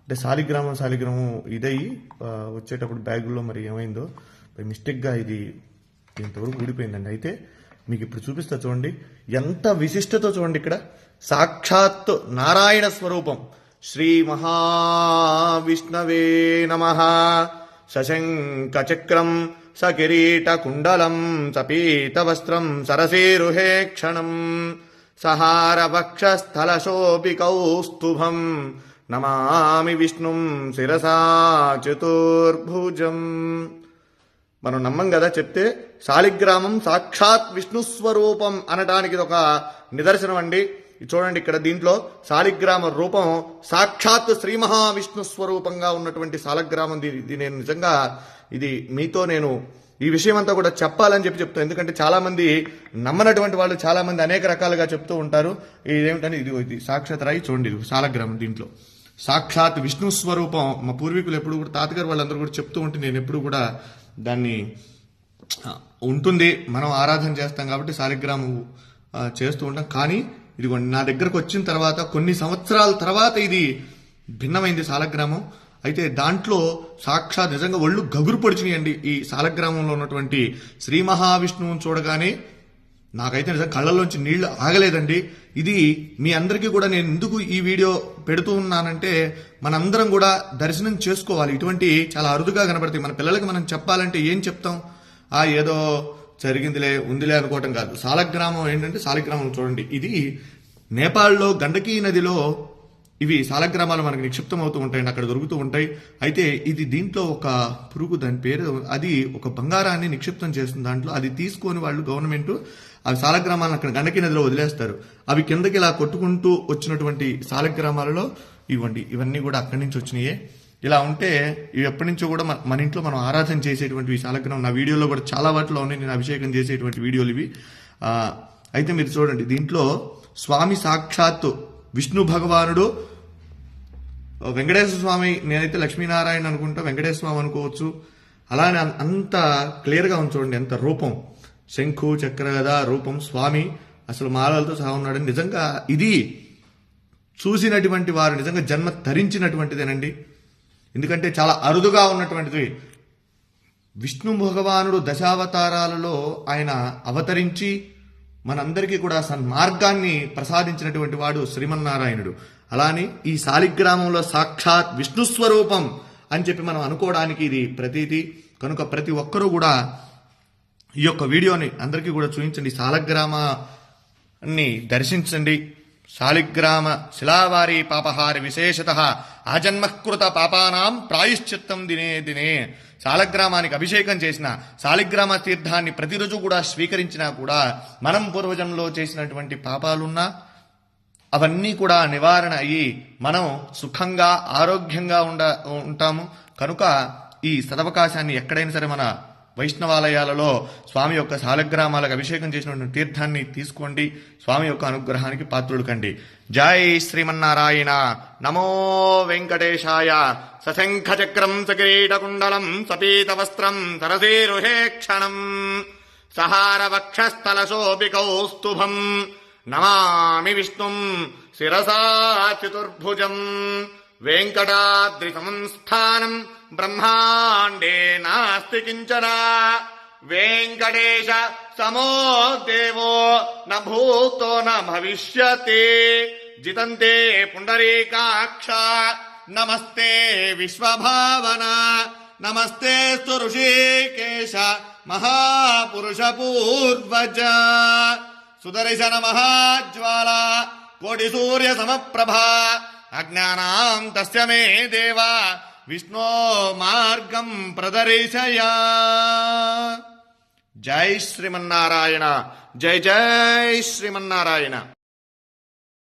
అంటే శాలిగ్రామం ఇదయ్యి వచ్చేటప్పుడు బ్యాగుల్లో మరి ఏమైందో మిస్టేక్గా ఇది ఇంతవరకు ఊడిపోయిందండి. అయితే మీకు ఇప్పుడు చూపిస్తా చూడండి, ఎంత విశిష్టతో చూడండి. ఇక్కడ సాక్షాత్ నారాయణ స్వరూపం. శ్రీ మహావిష్ణవే నమః. సశంఖ చక్రం సకిరీట కుండలం సపీత వస్త్రం సరసీరుహే క్షణం సహార వక్షస్థల శోభి కౌస్తుభం నమామి విష్ణుం శిరసా చతుర్భుజం. మనం నమ్మం కదా చెప్తే. శాలిగ్రామం సాక్షాత్ విష్ణు స్వరూపం అనడానికి ఇది ఒక నిదర్శనం అండి. చూడండి, ఇక్కడ దీంట్లో శాలిగ్రామ రూపం సాక్షాత్ శ్రీ మహావిష్ణు స్వరూపంగా ఉన్నటువంటి శాలిగ్రామం. ఇది నేను నిజంగా ఇది మీతో నేను ఈ విషయం అంతా కూడా చెప్పాలని చెప్తాను. ఎందుకంటే చాలా మంది నమ్మనటువంటి వాళ్ళు చాలా మంది అనేక రకాలుగా చెప్తూ ఉంటారు. ఇదేమిటని ఇది సాక్షాత్ రాయి చూడండి, ఇది శాలిగ్రామం. దీంట్లో సాక్షాత్ విష్ణు స్వరూపం. మా పూర్వీకులు ఎప్పుడు కూడా తాతగారు వాళ్ళందరూ కూడా చెప్తూ ఉంటే నేను ఎప్పుడు కూడా దాన్ని ఉంటుంది, మనం ఆరాధన చేస్తాం కాబట్టి శాలిగ్రామం చేస్తూ ఉంటాం. కానీ ఇదిగోండి, నా దగ్గరకు వచ్చిన తర్వాత కొన్ని సంవత్సరాల తర్వాత ఇది భిన్నమైంది శాలిగ్రామం. అయితే దాంట్లో సాక్షాత్ నిజంగా ఒళ్ళు గగురు పొడిచినాయండి. ఈ శాలిగ్రామంలో ఉన్నటువంటి శ్రీ మహావిష్ణువుని చూడగానే నాకైతే నిజంగా కళ్ళల్లోంచి నీళ్లు ఆగలేదండి. ఇది మీ అందరికీ కూడా నేను ఎందుకు ఈ వీడియో పెడుతూ ఉన్నానంటే, మనందరం కూడా దర్శనం చేసుకోవాలి. ఇటువంటి చాలా అరుదుగా కనబడతాయి. మన పిల్లలకి మనం చెప్పాలంటే ఏం చెప్తాం? ఏదో జరిగిందిలే ఉందిలే అనుకోవటం కాదు. శాలిగ్రామం ఏంటంటే, శాలిగ్రామం చూడండి, ఇది నేపాల్లో గండకీ నదిలో ఇవి శాలిగ్రామాలు మనకి నిక్షిప్తం అవుతూ ఉంటాయండి, అక్కడ దొరుకుతూ ఉంటాయి. అయితే ఇది దీంట్లో ఒక పురుగు, దాని పేరు, అది ఒక బంగారాన్ని నిక్షిప్తం చేస్తుంది దాంట్లో. అది తీసుకొని వాళ్ళు గవర్నమెంట్ అవి శాలిగ్రామాలను అక్కడ గండకీ నదిలో వదిలేస్తారు. అవి కిందకి ఇలా కొట్టుకుంటూ వచ్చినటువంటి శాలిగ్రామాలలో ఇవన్నీ కూడా అక్కడి నుంచి వచ్చినాయే. ఇలా ఉంటే ఇవి ఎప్పటి నుంచో కూడా మన ఇంట్లో మనం ఆరాధన చేసేటువంటి శాలిగ్రామం. నా వీడియోలో కూడా చాలా వాటిలో ఉన్నాయి, నేను అభిషేకం చేసేటువంటి వీడియోలు ఇవి. అయితే మీరు చూడండి, దీంట్లో స్వామి సాక్షాత్తు విష్ణు భగవానుడు, వెంకటేశ్వర స్వామి, నేనైతే లక్ష్మీనారాయణ అనుకుంటా, వెంకటేశ్వర స్వామి అనుకోవచ్చు. అలానే అంత క్లియర్గా ఉంది చూడండి, ఎంత రూపం, శంఖు చక్రగద రూపం, స్వామి అసలు మాలలతో సహా ఉన్నాడు. నిజంగా ఇది చూసినటువంటి వారు నిజంగా జన్మ ధరించినటువంటిదేనండి. ఎందుకంటే చాలా అరుదుగా ఉన్నటువంటిది. విష్ణు భగవానుడు దశావతారాలలో ఆయన అవతరించి మనందరికీ కూడా సన్మార్గాన్ని ప్రసాదించినటువంటి వాడు శ్రీమన్నారాయణుడు. అలానే ఈ శాలిగ్రామంలో సాక్షాత్ విష్ణు స్వరూపం అని చెప్పి మనం అనుకోవడానికి ఇది ప్రతీతి. కనుక ప్రతి ఒక్కరూ కూడా ఈ యొక్క వీడియోని అందరికీ కూడా చూపించండి, శాలిగ్రామాన్ని దర్శించండి. శాలిగ్రామ శిలావారి పాపహారి విశేషత ఆజన్మకృత పాపానాం ప్రాయశ్చిత్తం దినే దినే. శాలిగ్రామానికి అభిషేకం చేసిన, శాలిగ్రామ తీర్థాన్ని ప్రతిరోజు కూడా స్వీకరించినా కూడా మనం పూర్వజంలో చేసినటువంటి పాపాలున్నా అవన్నీ కూడా నివారణ అయ్యి మనం సుఖంగా ఆరోగ్యంగా ఉంటాము. కనుక ఈ సదవకాశాన్ని ఎక్కడైనా సరే మన వైష్ణవాలయాలలో స్వామి యొక్క శాలిగ్రామాలకు అభిషేకం చేసినటువంటి తీర్థాన్ని తీసుకోండి. స్వామి యొక్క అనుగ్రహానికి పాత్రులు కండి. జై శ్రీమన్నారాయణ. నమో వెంకటేశాయ. సశంఖ చక్రం సకిరీటకుండలం సపీత వస్త్రం సరసీరుహే క్షణం సహార వక్షస్థల శోభి కౌస్తుభం నమామి విష్ణుం శిరసా చతుర్భుజం. వెంకటాద్రి సంస్థానం బ్రహ్మాండే నాస్తి కించన వెంకటేశ సమో దేవో న భూతో న భవిష్యతి. జితంతే పుండరీకాక్ష నమస్తే విశ్వభావన నమస్తే ఋషికేశ మహాపురుష పూర్వజ. సుదర్శన మహాజ్వాల కోటి సూర్య సమప్రభా అజ్ఞానాం తస్య మే దేవా విష్ణో మార్గం ప్రదర్శయ. జై శ్రీమన్నారాయణ. జై జై శ్రీమన్నారాయణ.